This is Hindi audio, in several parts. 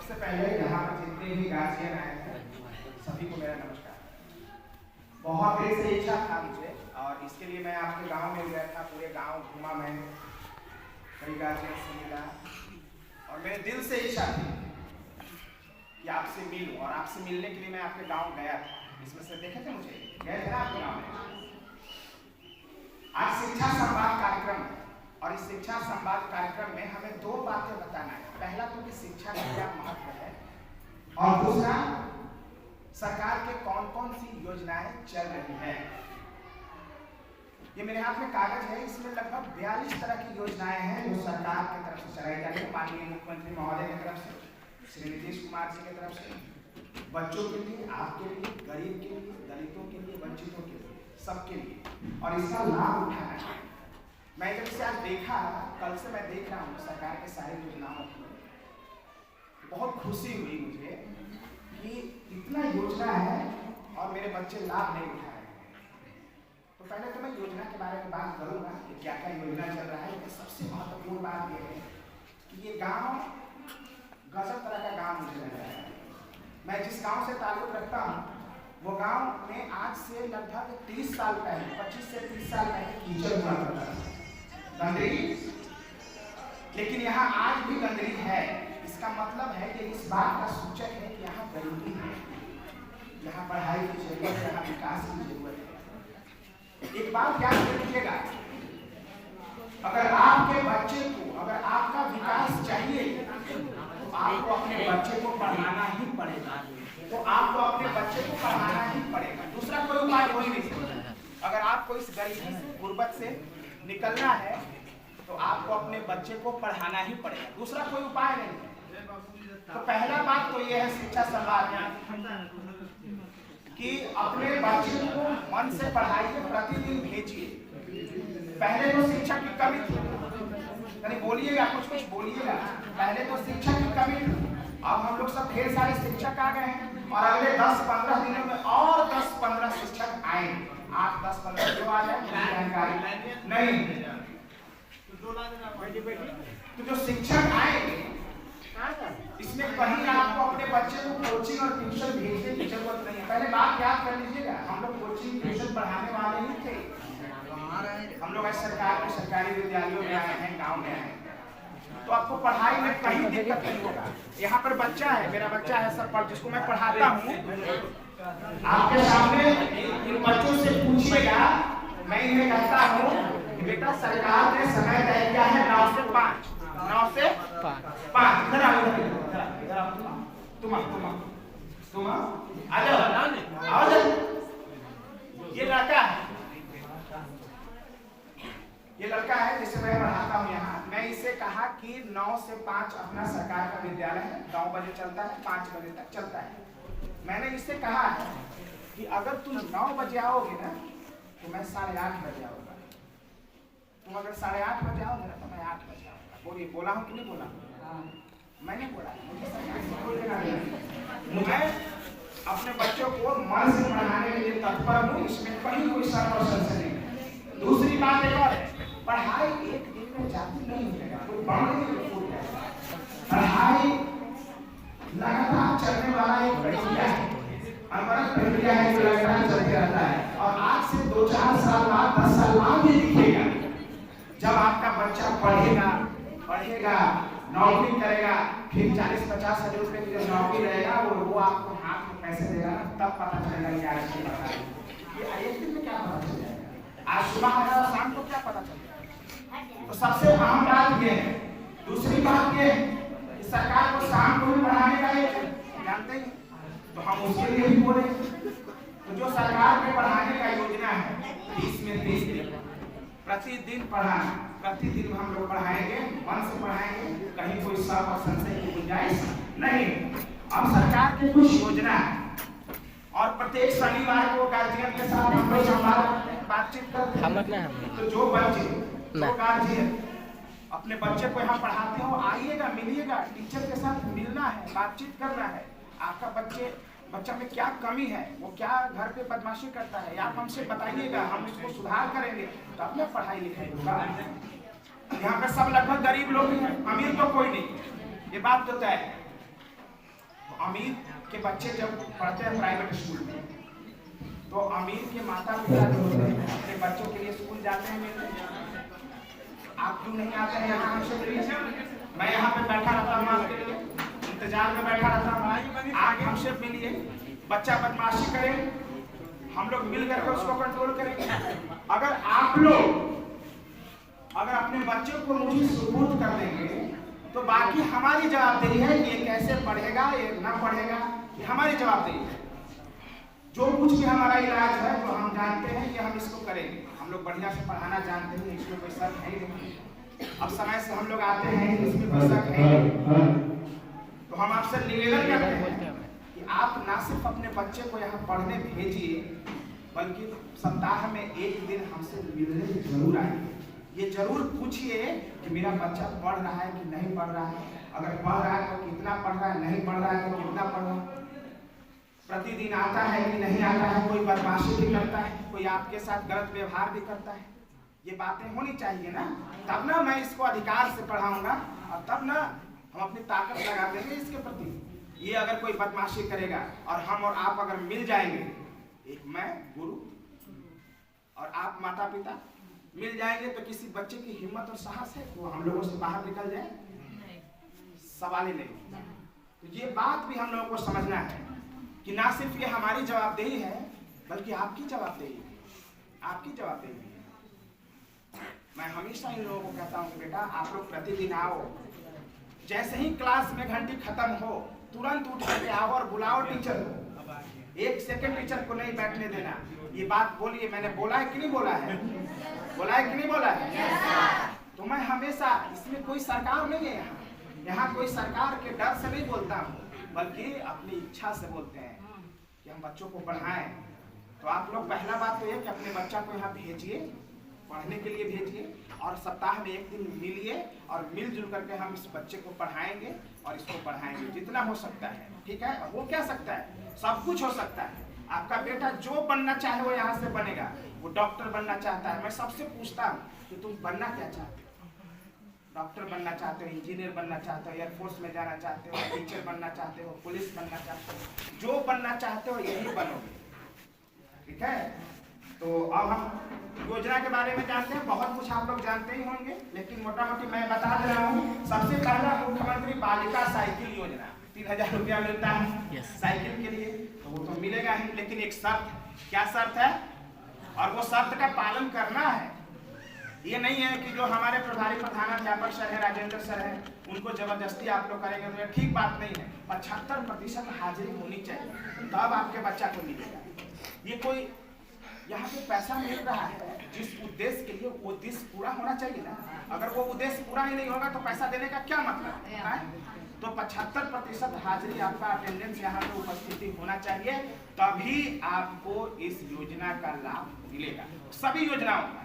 सबसे पहले यहाँ पर जितने भी गार्जियन आए हैं सभी को मेरा नमस्कार। बहुत देर से इच्छा था मुझे और इसके लिए मैं आपके गांव में गया था, पूरे गांव घूमा, मैं कई गार्जियन से मिला और मेरे दिल से इच्छा थी कि आपसे मिलूं और आपसे मिलने के लिए मैं आपके गांव गया था। इसमें से देखे थे मुझे, गए थे आपके गाँव में। आज शिक्षा संवाद कार्यक्रम है और इस शिक्षा संवाद कार्यक्रम में हमें दो बातें बताना है। पहला तो कि शिक्षा का क्या महत्व है और दूसरा सरकार के कौन कौन सी योजनाएं चल रही हैं। ये मेरे हाथ में कागज है, इसमें लगभग 42 तरह की योजनाएं हैं जो सरकार की तरफ से चलाई जा रही है। माननीय मुख्यमंत्री महोदय की तरफ से, श्री नीतीश कुमार जी की तरफ से, बच्चों के लिए, आपके लिए, गरीब के लिए, दलितों के लिए, वंचितों के लिए, सबके लिए, और इसका लाभ उठाना है। मैं जब से आज देखा, कल से मैं देख रहा हूँ सरकार के सारी योजनाओं को, बहुत खुशी हुई मुझे कि इतना योजना है और मेरे बच्चे लाभ नहीं उठा रहे हैं। तो पहले तो मैं योजना के बारे में बात करूँगा कि क्या क्या योजना चल रहा है। लेकिन सबसे महत्वपूर्ण बात यह है कि ये गांव गजब तरह का गांव मुझे लग रहा है। मैं जिस गांव से ताल्लुक रखता हूँ वो गांव में आज से लगभग 30 साल पहले, 25 से 30 साल पहले कीचड़ हुआ करता था, गंदगी, लेकिन यहाँ आज भी गंदगी है। इसका मतलब है कि इस बात का सूचक है कि यहाँ गरीबी है, यहाँ पढ़ाई की जरूरत है, यहाँ विकास की जरूरत है। एक बात याद रखिएगा, अगर आपके बच्चे को, अगर आपका विकास चाहिए तो आपको अपने बच्चे को पढ़ाना ही पड़ेगा, तो आपको अपने बच्चे को पढ़ाना ही पड़ेगा। दूसरा कोई उपाय हो ही नहीं सकता। अगर आपको इस गरीबी से, गुर्बत से निकलना है तो आपको अपने बच्चे को पढ़ाना ही पड़ेगा, दूसरा कोई उपाय नहीं है। तो पहला बात तो यह है शिक्षा संवाद कि अपने बच्चे को मन से पढ़ाइए, प्रतिदिन भेजिए। पहले तो शिक्षक की कमी थी, यानी बोलिएगा, कुछ बोलिएगा। पहले तो शिक्षक की कमी थी, अब हम लोग सब ढेर सारे शिक्षक आ गए हैं और अगले 10-15 दिनों में और 10-15 शिक्षक आएंगे। 8-10-15 जो आ जाए जानकारी नहीं। तो जो शिक्षक आएंगे इसमें कहीं आपको अपने बच्चे को कोचिंग और ट्यूशन भेजने की जरूरत नहीं है। पहले बात याद कर लीजिएगा, हम लोग कोचिंग ट्यूशन पढ़ाने वाले ही थे। हम लोग सरकार के सरकारी विद्यालयों में आए हैं, गांव में आए हैं, तो आपको पढ़ाई में कहीं दिक्कत नहीं होगा। यहाँ पर बच्चा है, मेरा बच्चा है सब पर, जिसको मैं पढ़ाता हूँ। आपके सामने इन बच्चों से पूछिएगा, मैं इन्हें कहता हूँ कि बेटा सरकार ने समय तय किया है 9 से 5, 9 से 5। इधर आओ, इधर आओ, तुम आ जाओ। ये लड़का है जिसे मैं पढ़ाता हूँ यहाँ। मैं इसे कहा कि 9 से 5 अपना सरकार का विद्यालय है, 9 बजे चलता है, 5 बजे तक चलता है। मैंने इससे कहा है कि अगर तुम 9 बजे आओगे ना तो मैं 8:30 बजे आऊँगा। तुम अगर 8:30 बजे आओगे ना तो मैं 8 बजे आऊँगा। बोलिए, बोला हूँ कि नहीं बोला? मैंने बोला, मुझे अपने बच्चों को मन से पढ़ाने के लिए तत्पर हूँ, इसमें कहीं कोई शक और संशय नहीं है। दूसरी बात एक और है, पढ़ाई एक दिन में जाती नहीं है, कोई बढ़ने फूट जाएगा। पढ़ाई लगातार चलने वाला एक प्रक्रिया है, अमरत प्रक्रिया है जो लगातार चलते रहता है और आज से 2-4 साल बाद, 10 साल बाद भी दिखेगा। जब आपका बच्चा पढ़ेगा, नौकरी करेगा, फिर 40-50 हजार रुपए की जब नौकरी रहेगा और वो आपको हाथ में पैसे देगा, तब पता चलेगा कि आज की पढ़ाई ये एक दिन में क्या पता चल जाएगा, आज सुबह आएगा शाम को क्या पता चलेगा। तो सबसे अहम बात ये है। दूसरी बात ये है कि सरकार को शाम को भी पढ़ाने का एक जानते ही, तो हम उसके लिए भी बोले। तो जो सरकार के पढ़ाने का योजना है 30 में 30 दिन प्रतिदिन पढ़ाना, प्रतिदिन हम लोग पढ़ाएंगे, मन से पढ़ाएंगे, कहीं कोई शक और संशय की गुंजाइश नहीं। अब सरकार की कुछ योजना है और प्रत्येक शनिवार को गार्जियन के साथ हम लोग बातचीत करते हैं। तो जो बच्चे, जो गार्जियन अपने बच्चे को यहाँ पढ़ाते हो, आइएगा, मिलिएगा, टीचर के साथ मिलना है, बातचीत करना है। आपका बच्चा में क्या कमी है, वो क्या घर पे बदमाशी करता है, आप हमसे बताइएगा, हम इसको सुधार करेंगे, तो अपने पढ़ाई लिखाई होगा। यहाँ पे सब लगभग गरीब लोग हैं, अमीर तो कोई नहीं, ये बात तो तय है। अमीर के बच्चे जब पढ़ते हैं प्राइवेट स्कूल में, तो अमीर के माता पिता जो होते हैं अपने बच्चों के लिए स्कूल जाते हैं मिलते हैं। आप क्यों नहीं आते हैं यहाँ हमसे मिलिए? मैं यहाँ पे बैठा रहता हूँ, आपके लिए इंतजार में बैठा रहता हूँ। आप हमसे मिलिए, बच्चा बदमाशी करे, हम लोग मिल करके उसको कंट्रोल करेंगे। अगर आप लोग अगर अपने बच्चों को मुझे सुपुर्द कर देंगे तो बाकी हमारी जवाबदेही है कि ये कैसे पढ़ेगा, ये ना पढ़ेगा, ये हमारी जवाबदेही है। जो कुछ भी हमारा इलाज है तो हम जानते हैं कि हम इसको करेंगे। हम लोग बढ़िया से पढ़ाना जानते हैं, इसमें कोई शक है नहीं। अब समय से हम लोग आते हैं, इसमें कोई शक है नहीं। तो हम आपसे निवेदन करते हैं कि आप ना सिर्फ अपने बच्चे को यहाँ पढ़ने भेजिए, बल्कि सप्ताह में एक दिन हमसे मिलने जरूर आइए। ये जरूर पूछिए कि मेरा बच्चा पढ़ रहा है कि नहीं पढ़ रहा है। अगर पढ़ रहा है तो कितना पढ़ रहा है, नहीं पढ़ रहा है तो कितना पढ़ रहा है, प्रतिदिन आता है कि नहीं आता है, कोई बदमाशी भी करता है, कोई आपके साथ गलत व्यवहार भी करता है। ये बातें होनी चाहिए ना, तब ना मैं इसको अधिकार से पढ़ाऊंगा और तब ना हम अपनी ताकत लगा देंगे इसके प्रति। ये अगर कोई बदमाशी करेगा और हम और आप अगर मिल जाएंगे, एक मैं गुरु और आप माता पिता मिल जाएंगे, तो किसी बच्चे की हिम्मत और साहस है वो हम लोगों से बाहर निकल जाए? सवाल ही नहीं। तो ये बात भी हम लोगों को समझना है कि ना सिर्फ ये हमारी जवाबदेही है, बल्कि आपकी जवाबदेही है, आपकी जवाबदेही है। मैं हमेशा इन लोगों को कहता हूँ कि बेटा आप लोग प्रतिदिन आओ, जैसे ही क्लास में घंटी खत्म हो तुरंत उठ करके आओ और बुलाओ टीचर को। एक सेकंड टीचर को नहीं बैठने देना। ये बात बोलिए, मैंने बोला है कि नहीं बोला है? बोला है कि नहीं बोला है? तो मैं हमेशा, इसमें कोई सरकार नहीं है, यहाँ कोई सरकार के डर से नहीं बोलता हूँ, बल्कि अपनी इच्छा से बोलते हैं कि हम बच्चों को पढ़ाएं। तो आप लोग पहला बात तो ये कि अपने बच्चा को यहाँ भेजिए, पढ़ने के लिए भेजिए, और सप्ताह में एक दिन मिलिए और मिलजुल करके हम इस बच्चे को पढ़ाएंगे और इसको पढ़ाएंगे जितना हो सकता है। ठीक है? वो क्या सकता है? सब कुछ हो सकता है। आपका बेटा जो बनना चाहे वो यहाँ से बनेगा। वो डॉक्टर बनना चाहता है, मैं सबसे पूछता हूँ कि तुम बनना क्या चाहते हो? डॉक्टर बनना चाहते हो, इंजीनियर बनना चाहते हो, एयरफोर्स में जाना चाहते हो, टीचर बनना चाहते हो, पुलिस बनना चाहते हो, जो बनना चाहते हो यही बनोगे। ठीक है? तो अब हम योजना के बारे में जानते हैं, बहुत कुछ आप लोग जानते ही होंगे, लेकिन मोटा मोटी मैं बता दे रहा हूँ। सबसे पहला मुख्यमंत्री बालिका साइकिल योजना, 3000 रुपया मिलता है साइकिल के लिए, तो वो तो मिलेगा ही, लेकिन एक शर्त। क्या शर्त है? और वो शर्त का पालन करना है। ये नहीं है कि जो हमारे प्रभारी प्रधानाध्यापक सर है, राजेंद्र सर है, उनको जबरदस्ती आप लोग करेंगे, तो ये ठीक बात नहीं है। 75% हाजिरी होनी चाहिए, तब आपके बच्चा को मिलेगा। ये कोई यहाँ पे पैसा मिल रहा है जिस उद्देश्य के लिए, वो उद्देश्य पूरा होना चाहिए ना। अगर वो उद्देश्य पूरा ही नहीं होगा तो पैसा देने का क्या मतलब है? तो 75% हाजिरी आपका अटेंडेंस यहाँ पे उपस्थिति होना चाहिए, तभी आपको इस योजना का लाभ मिलेगा। सभी योजनाओं का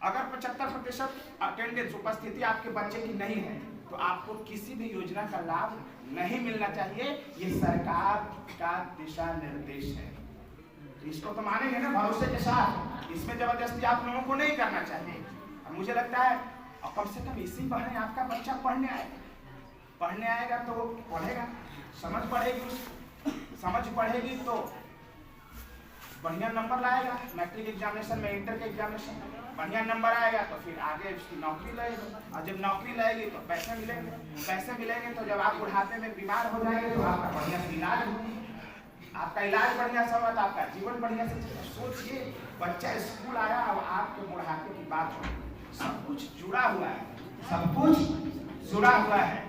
अगर 75% अटेंडेंस उपस्थिति आपके बच्चे की नहीं है तो आपको किसी भी योजना का लाभ नहीं मिलना चाहिए। ये सरकार का दिशा निर्देश है, इसको तो मानेंगे ना भरोसे के साथ। इसमें जबरदस्ती आप लोगों को नहीं करना चाहिए। और मुझे लगता है और कम से कम इसी बहाने आपका बच्चा पढ़ने आएगा तो पढ़ेगा, समझ पढ़ेगी, समझ पढ़ेगी तो बढ़िया नंबर लाएगा मैट्रिक एग्जामिनेशन में, इंटर के एग्जामिनेशन में बढ़िया नंबर आएगा तो फिर आगे उसकी नौकरी लगेगी, और जब नौकरी लगेगी तो पैसे मिलेंगे तो जब आप बुढ़ापे में बीमार हो जाएंगे तो आपका बढ़िया से इलाज होगा, आपका इलाज बढ़िया से होगा तो आपका जीवन बढ़िया से चलेगा। सोचिए, बच्चा स्कूल आया और आपके बुढ़ापे की बात हो, सब कुछ जुड़ा हुआ है, सब कुछ जुड़ा हुआ है।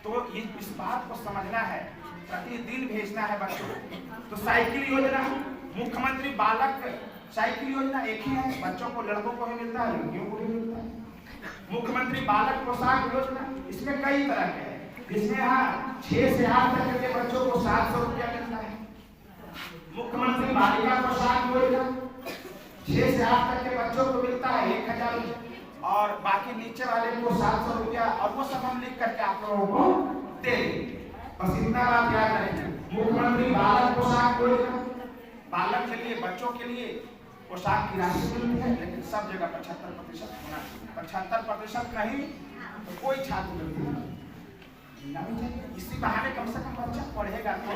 तो इस बात को समझना है, प्रतिदिन भेजना है बच्चों को। तो साइकिल योजना, मुख्यमंत्री बालक साइकिल योजना एक ही है, बच्चों को, लड़कों को भी मिलता है, लड़कियों को भी मिलता है। मुख्यमंत्री बालक पोशाक योजना, इसमें कई तरह के हैं, इसमें यहाँ 6 से 8 तक के बच्चों को 700 रुपया मिलता है। मुख्यमंत्री बालिका पोशाक योजना 6 से 8 तक के बच्चों को मिलता है 1000 रुपया, और बाकी नीचे वाले को 700 रुपया, और वो सब हम लिख करके आप लोगों को दे देंगे। बस इतना बात याद रखें। मुख्यमंत्री बालक पोशाक योजना, बालक के लिए, बच्चों के लिए पोशाक की राशि मिलती है, लेकिन सब जगह 75% होना चाहिए। 75% नहीं तो कोई छात्र नहीं। इसी बहाने कम से कम बच्चा पढ़ेगा तो।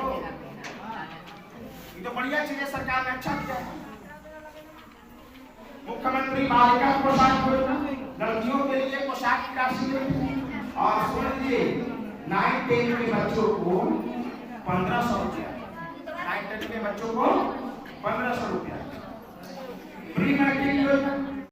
ये तो बढ़िया चीज है, सरकार ने अच्छा किया है। मुख्यमंत्री बालिका पोशाक योजना, लड़कियों के लिए पोशाक की राशि देती है। और सुन लीजिए 9-10 के बच्चों को 1500 रुपया, 9-10 के बच्चों को 1500 रुपया। प्री मैट्रिक योजना